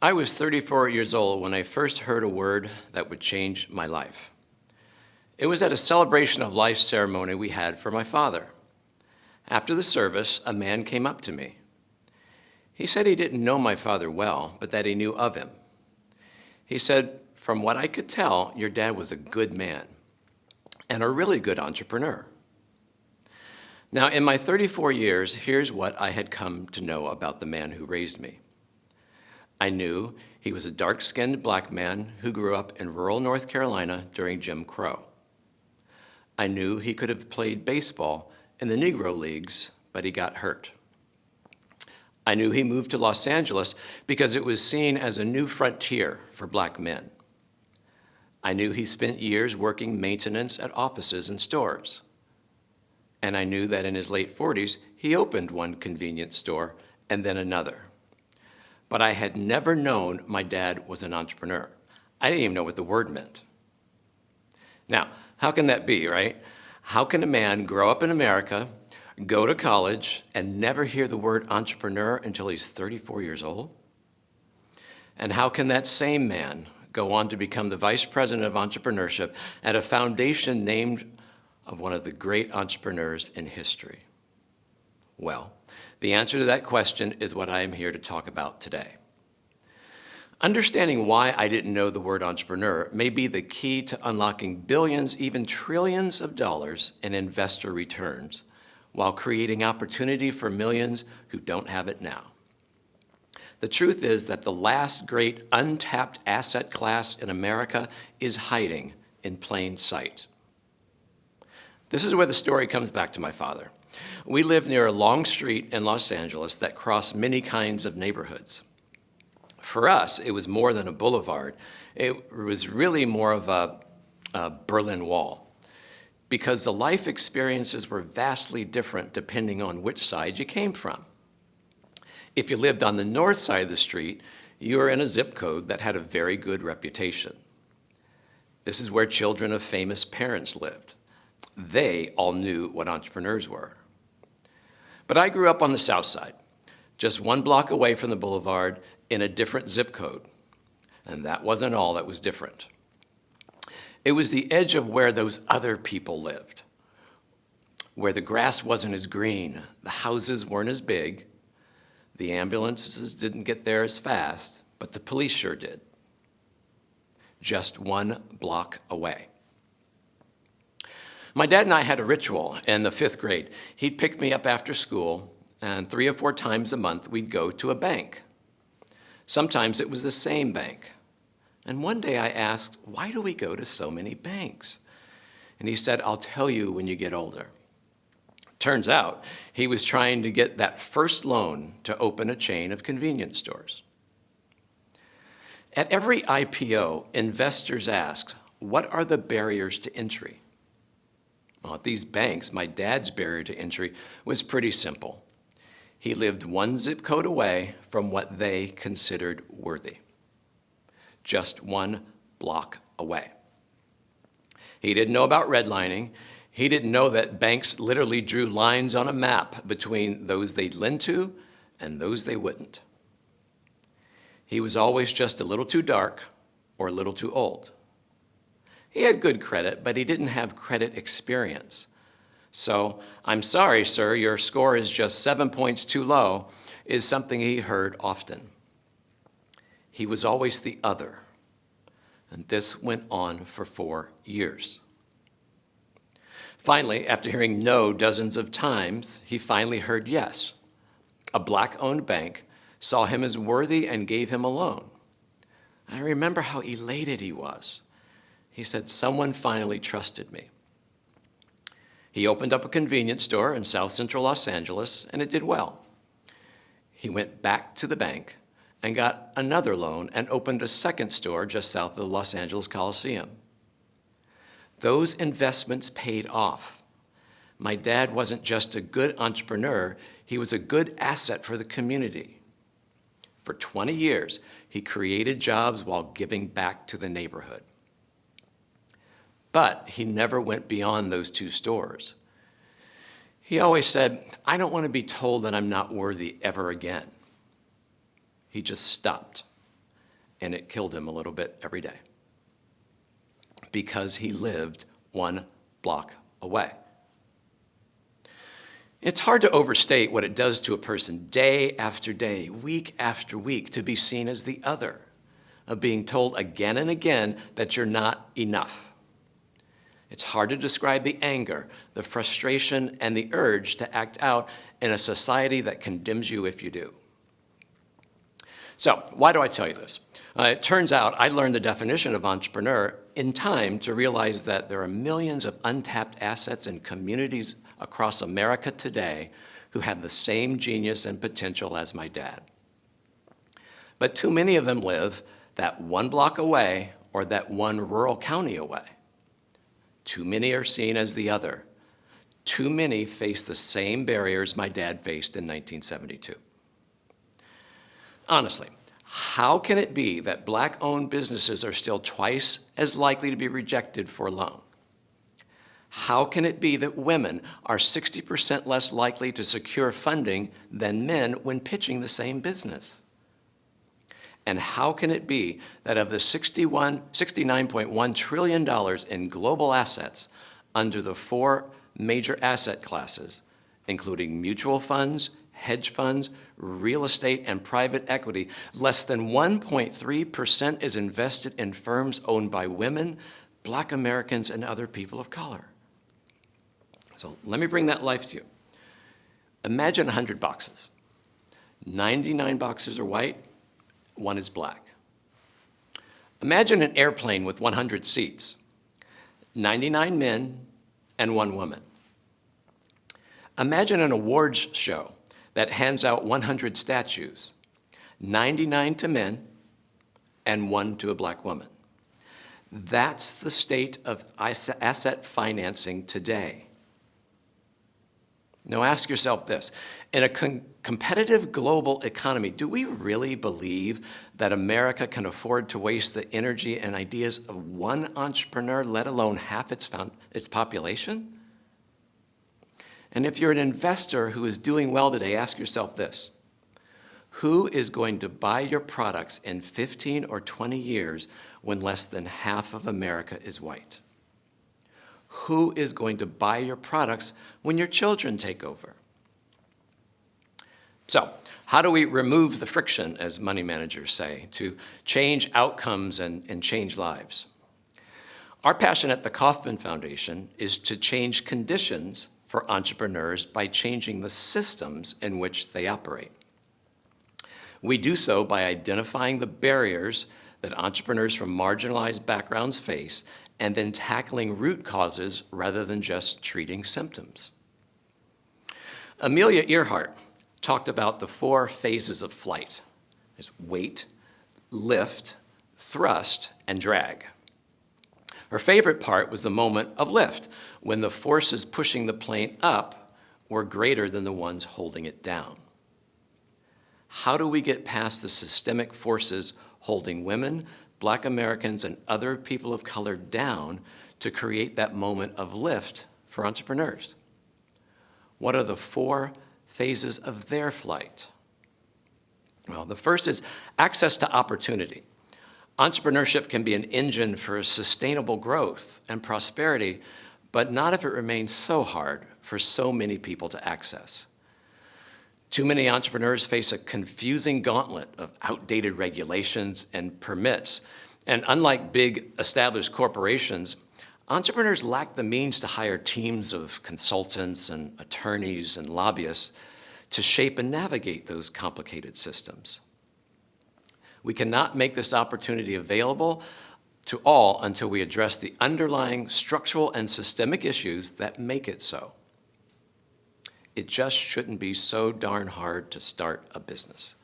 I was 34 years old when I first heard a word that would change my life. It was at a celebration of life ceremony we had for my father. After the service, a man came up to me. He said he didn't know my father well, but that he knew of him. He said, "From what I could tell, your dad was a good man and a really good entrepreneur." Now, in my 34 years, here's what I had come to know about the man who raised me. I knew he was a dark-skinned black man who grew up in rural North Carolina during Jim Crow. I knew he could have played baseball in the Negro Leagues, but he got hurt. I knew he moved to Los Angeles because it was seen as a new frontier for black men. I knew he spent years working maintenance at offices and stores. And I knew that in his late 40s, he opened one convenience store and then another. But I had never known my dad was an entrepreneur. I didn't even know what the word meant. Now, how can that be, right? How can a man grow up in America, go to college, and never hear the word entrepreneur until he's 34 years old? And how can that same man go on to become the vice president of entrepreneurship at a foundation named of one of the great entrepreneurs in history? Well, the answer to that question is what I am here to talk about today. Understanding why I didn't know the word entrepreneur may be the key to unlocking billions, even trillions of dollars in investor returns, while creating opportunity for millions who don't have it now. The truth is that the last great untapped asset class in America is hiding in plain sight. This is where the story comes back to my father. We lived near a long street in Los Angeles that crossed many kinds of neighborhoods. For us, it was more than a boulevard. It was really more of a Berlin Wall, because the life experiences were vastly different depending on which side you came from. If you lived on the north side of the street, you were in a zip code that had a very good reputation. This is where children of famous parents lived. They all knew what entrepreneurs were. But I grew up on the south side, just one block away from the boulevard in a different zip code. And that wasn't all that was different. It was the edge of where those other people lived, where the grass wasn't as green, the houses weren't as big, the ambulances didn't get there as fast, but the police sure did. Just one block away. My dad and I had a ritual in the 5th grade. He'd pick me up after school, and 3 or 4 times a month, we'd go to a bank. Sometimes it was the same bank. And one day I asked, "Why do we go to so many banks?" And he said, "I'll tell you when you get older." Turns out he was trying to get that first loan to open a chain of convenience stores. At every IPO, investors ask, what are the barriers to entry? Well, at these banks, my dad's barrier to entry was pretty simple. He lived one zip code away from what they considered worthy. Just one block away. He didn't know about redlining. He didn't know that banks literally drew lines on a map between those they'd lend to and those they wouldn't. He was always just a little too dark or a little too old. He had good credit, but he didn't have credit experience. So, "I'm sorry, sir, your score is just 7 points too low," is something he heard often. He was always the other, and this went on for 4 years. Finally, after hearing no dozens of times, he finally heard yes. A black-owned bank saw him as worthy and gave him a loan. I remember how elated he was. He said, "Someone finally trusted me." He opened up a convenience store in South Central Los Angeles, and it did well. He went back to the bank and got another loan and opened a second store just south of the Los Angeles Coliseum. Those investments paid off. My dad wasn't just a good entrepreneur, he was a good asset for the community. For 20 years, he created jobs while giving back to the neighborhood. But he never went beyond those 2 stores. He always said, "I don't want to be told that I'm not worthy ever again." He just stopped. and it killed him a little bit every day because he lived 1 block away. It's hard to overstate what it does to a person day after day, week after week, to be seen as the other, of being told again and again that you're not enough. It's hard to describe the anger, the frustration, and the urge to act out in a society that condemns you if you do. So, why do I tell you this? It turns out I learned the definition of entrepreneur in time to realize that there are millions of untapped assets in communities across America today who have the same genius and potential as my dad. But too many of them live that 1 block away or that 1 rural county away. Too many are seen as the other. Too many face the same barriers my dad faced in 1972. Honestly, how can it be that Black-owned businesses are still twice as likely to be rejected for a loan? How can it be that women are 60% less likely to secure funding than men when pitching the same business? And how can it be that of the $69.1 trillion in global assets under the 4 major asset classes, including mutual funds, hedge funds, real estate, and private equity, less than 1.3% is invested in firms owned by women, Black Americans, and other people of color? So let me bring that life to you. Imagine 100 boxes. 99 boxes are white, 1 is black. Imagine an airplane with 100 seats, 99 men and 1 woman. Imagine an awards show that hands out 100 statues, 99 to men and 1 to a Black woman. That's the state of asset financing today. Now ask yourself this. In a competitive global economy, do we really believe that America can afford to waste the energy and ideas of 1 entrepreneur, let alone half its population? And if you're an investor who is doing well today, ask yourself this. Who is going to buy your products in 15 or 20 years when less than half of America is white? Who is going to buy your products when your children take over? So, how do we remove the friction, as money managers say, to change outcomes and change lives? Our passion at the Kauffman Foundation is to change conditions for entrepreneurs by changing the systems in which they operate. We do so by identifying the barriers that entrepreneurs from marginalized backgrounds face and then tackling root causes rather than just treating symptoms. Amelia Earhart talked about the 4 phases of flight. There's weight, lift, thrust, and drag. Her favorite part was the moment of lift, when the forces pushing the plane up were greater than the ones holding it down. How do we get past the systemic forces holding women, Black Americans, and other people of color down to create that moment of lift for entrepreneurs? What are the 4 phases of their flight? Well, the first is access to opportunity. Entrepreneurship can be an engine for sustainable growth and prosperity, but not if it remains so hard for so many people to access. Too many entrepreneurs face a confusing gauntlet of outdated regulations and permits. And unlike big established corporations, entrepreneurs lack the means to hire teams of consultants and attorneys and lobbyists to shape and navigate those complicated systems. We cannot make this opportunity available to all until we address the underlying structural and systemic issues that make it so. It just shouldn't be so darn hard to start a business.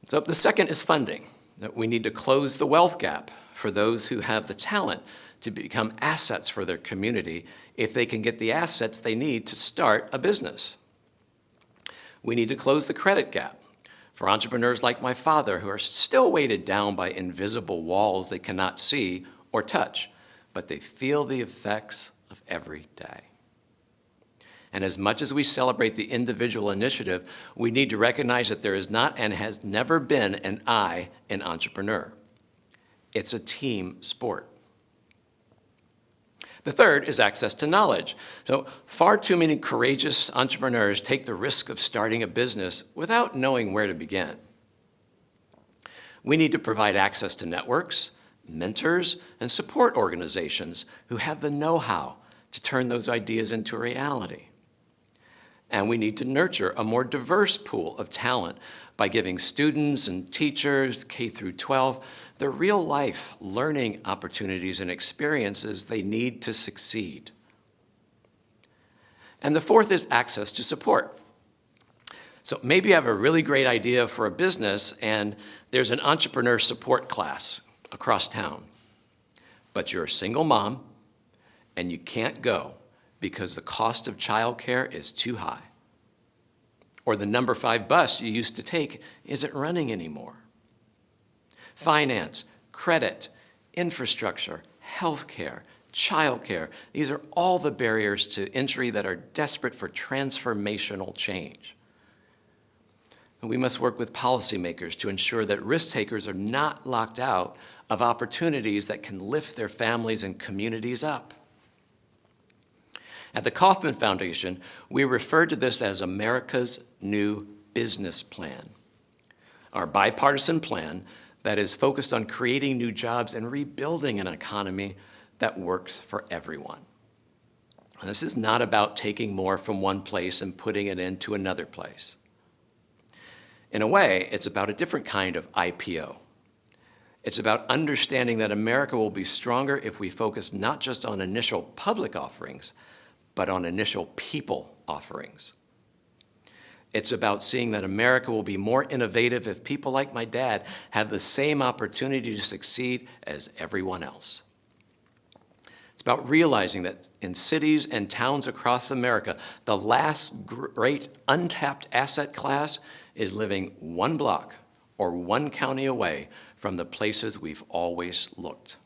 So the second is funding. That we need to close the wealth gap for those who have the talent to become assets for their community if they can get the assets they need to start a business. We need to close the credit gap for entrepreneurs like my father who are still weighted down by invisible walls they cannot see or touch, but they feel the effects of every day. And as much as we celebrate the individual initiative, we need to recognize that there is not and has never been an I in entrepreneur. It's a team sport. The third is access to knowledge. So far too many courageous entrepreneurs take the risk of starting a business without knowing where to begin. We need to provide access to networks, mentors, and support organizations who have the know-how to turn those ideas into reality. And we need to nurture a more diverse pool of talent by giving students and teachers, K through 12, the real-life learning opportunities and experiences they need to succeed. And the fourth is access to support. So maybe you have a really great idea for a business and there's an entrepreneur support class across town, but you're a single mom and you can't go because the cost of childcare is too high. Or the number 5 bus you used to take isn't running anymore. Finance, credit, infrastructure, healthcare, childcare, these are all the barriers to entry that are desperate for transformational change. And we must work with policymakers to ensure that risk takers are not locked out of opportunities that can lift their families and communities up. At the Kauffman Foundation, we refer to this as America's New Business Plan, our bipartisan plan that is focused on creating new jobs and rebuilding an economy that works for everyone. And this is not about taking more from one place and putting it into another place. In a way, it's about a different kind of IPO. It's about understanding that America will be stronger if we focus not just on initial public offerings, but on initial people offerings. It's about seeing that America will be more innovative if people like my dad have the same opportunity to succeed as everyone else. It's about realizing that in cities and towns across America, the last great untapped asset class is living one block or one county away from the places we've always looked.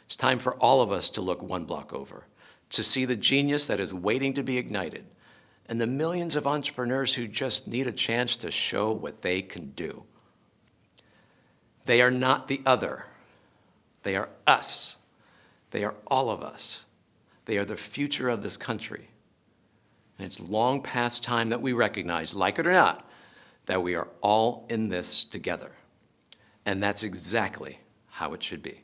It's time for all of us to look one block over, to see the genius that is waiting to be ignited, and the millions of entrepreneurs who just need a chance to show what they can do. They are not the other. They are us. They are all of us. They are the future of this country. And it's long past time that we recognize, like it or not, that we are all in this together. And that's exactly how it should be.